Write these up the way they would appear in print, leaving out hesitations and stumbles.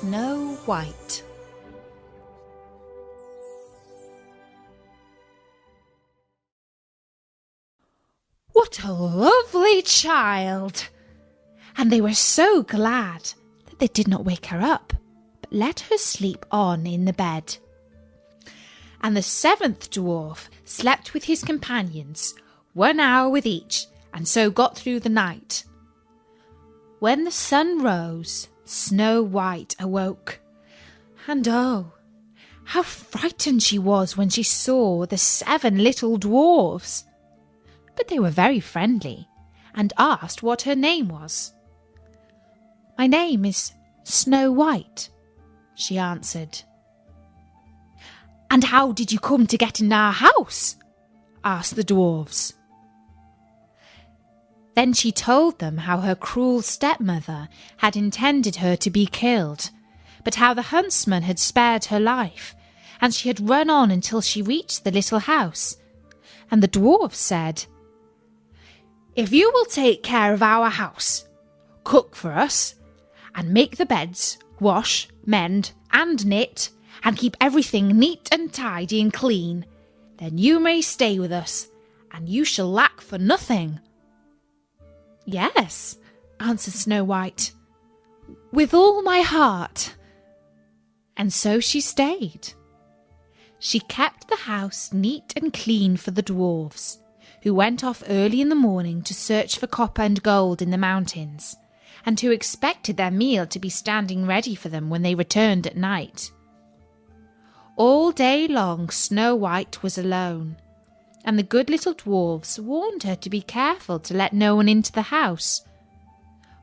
Snow White. What a lovely child! And they were so glad that they did not wake her up, but let her sleep on in the bed. And the seventh dwarf slept with his companions, 1 hour with each, and so got through the night. When the sun rose, Snow White awoke, and oh, how frightened she was when she saw the 7 little dwarfs. But they were very friendly, and asked what her name was. "My name is Snow White," she answered. "And how did you come to get in our house?" asked the dwarfs. Then she told them how her cruel stepmother had intended her to be killed, but how the huntsman had spared her life, and she had run on until she reached the little house. And the dwarf said, "If you will take care of our house, cook for us, and make the beds, wash, mend, and knit, and keep everything neat and tidy and clean, then you may stay with us, and you shall lack for nothing." "Yes," answered Snow White, "with all my heart." And so she stayed. She kept the house neat and clean for the dwarfs, who went off early in the morning to search for copper and gold in the mountains, and who expected their meal to be standing ready for them when they returned at night. All day long Snow White was alone, and the good little dwarfs warned her to be careful to let no one into the house.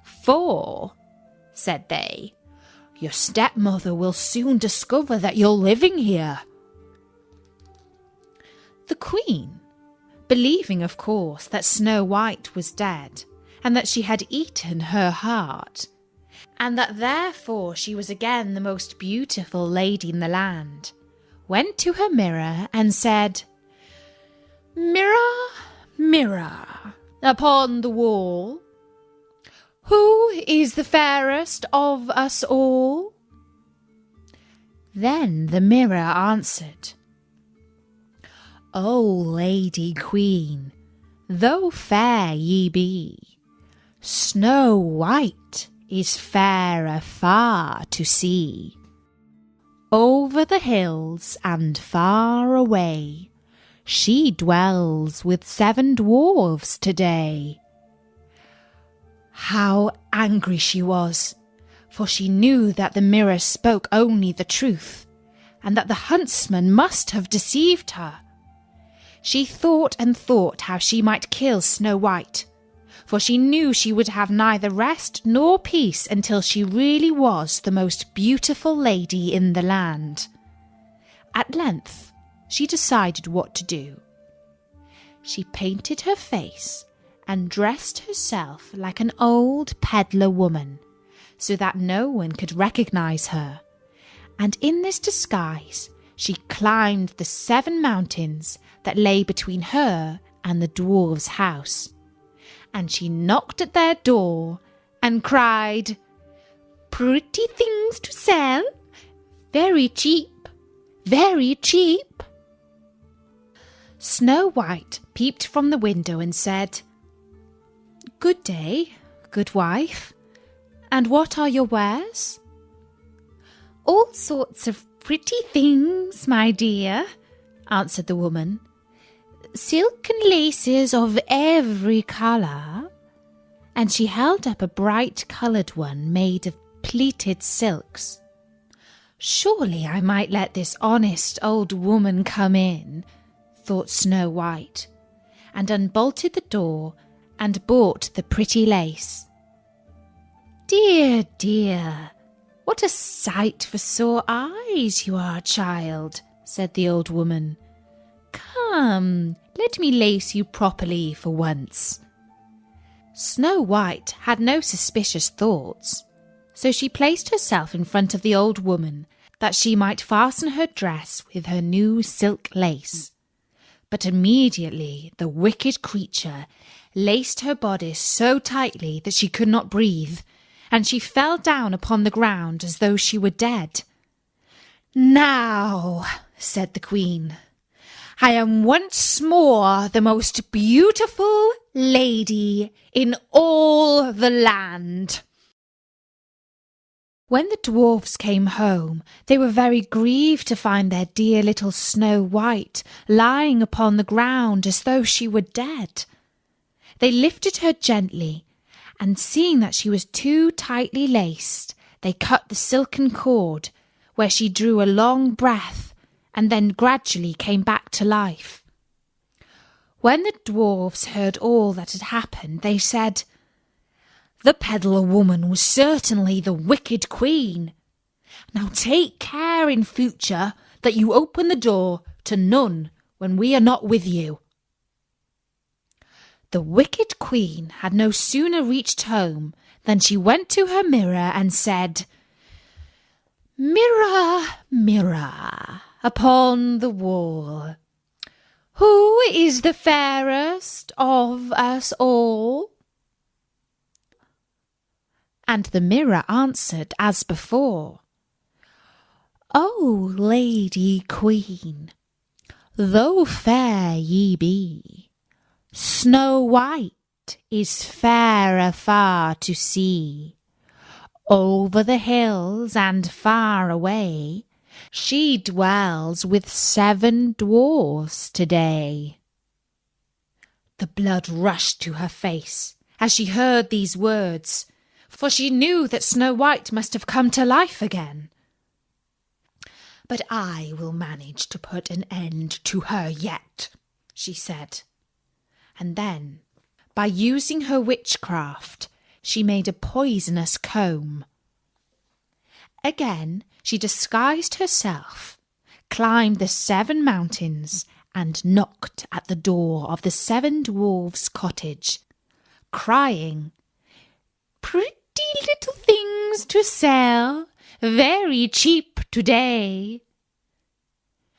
"For," said they, "your stepmother will soon discover that you're living here." The Queen, believing, of course, that Snow White was dead, and that she had eaten her heart, and that therefore she was again the most beautiful lady in the land, went to her mirror and said, "Mirror, mirror, upon the wall, who is the fairest of us all?" Then the mirror answered, "O Lady Queen, though fair ye be, Snow White is fairer far to see. Over the hills and far away, she dwells with 7 dwarfs today." How angry she was, for she knew that the mirror spoke only the truth, and that the huntsman must have deceived her. She thought and thought how she might kill Snow White, for she knew she would have neither rest nor peace until she really was the most beautiful lady in the land. At length, she decided what to do. She painted her face and dressed herself like an old peddler woman, so that no one could recognize her, and in this disguise she climbed the 7 mountains that lay between her and the dwarf's house, and she knocked at their door and cried, "Pretty things to sell, very cheap, very cheap." Snow White peeped from the window and said, "Good day, good wife, and what are your wares?" "All sorts of pretty things, my dear," answered the woman. "Silk and laces of every colour." And she held up a bright-coloured one made of pleated silks. "Surely I might let this honest old woman come in," thought Snow White, and unbolted the door and bought the pretty lace. "Dear, dear, what a sight for sore eyes you are, child," said the old woman. "Come, let me lace you properly for once." Snow White had no suspicious thoughts, so she placed herself in front of the old woman that she might fasten her dress with her new silk lace. But immediately the wicked creature laced her bodice so tightly that she could not breathe, and she fell down upon the ground as though she were dead. "Now," said the Queen, "I am once more the most beautiful lady in all the land." When the dwarfs came home, they were very grieved to find their dear little Snow White lying upon the ground as though she were dead. They lifted her gently, and seeing that she was too tightly laced, they cut the silken cord, where she drew a long breath and then gradually came back to life. When the dwarfs heard all that had happened, they said, "The peddler woman was certainly the wicked queen. Now take care in future that you open the door to none when we are not with you." The wicked queen had no sooner reached home than she went to her mirror and said, "Mirror, mirror upon the wall, who is the fairest of us all?" And the mirror answered as before, "O Lady Queen, though fair ye be, Snow White is fairer far to see. Over the hills and far away, she dwells with 7 dwarfs today." The blood rushed to her face as she heard these words, for she knew that Snow White must have come to life again. "But I will manage to put an end to her yet," she said. And then, by using her witchcraft, she made a poisonous comb. Again she disguised herself, climbed the 7 mountains, and knocked at the door of the 7 dwarfs' cottage, crying, "Pretty little things to sell, very cheap today."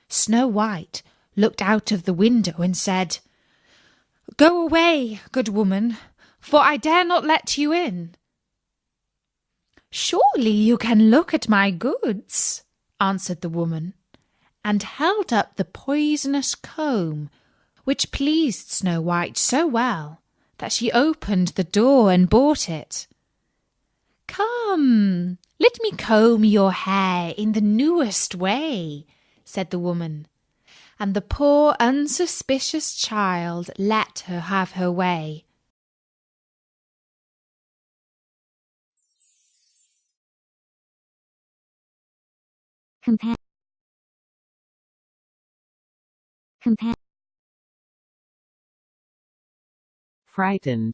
Snow White looked out of the window and said, "Go away, good woman, for I dare not let you in." "Surely you can look at my goods," answered the woman, and held up the poisonous comb, which pleased Snow White so well that she opened the door and bought it. "Come, let me comb your hair in the newest way," said the woman, and the poor unsuspicious child let her have her way. Frightened,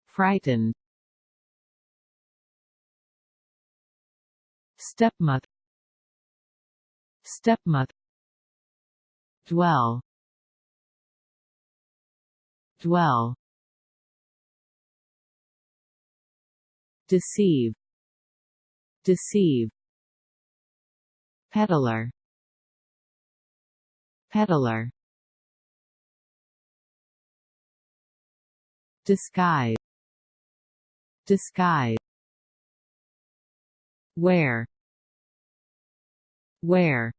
frightened. Stepmother, stepmother. Dwell, dwell. Deceive, deceive. Peddler, peddler. Disguise, disguise. Wear, wear.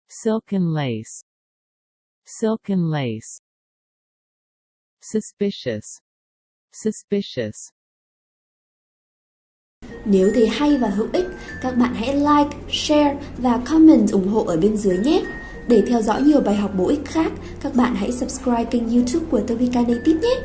Silken lace, silken lace. Suspicious, suspicious. Nếu thấy hay và hữu ích, các bạn hãy like, share và comment ủng hộ ở bên dưới nhé. Để theo dõi nhiều bài học bổ ích khác, các bạn hãy subscribe kênh YouTube của Tobika Native nhé.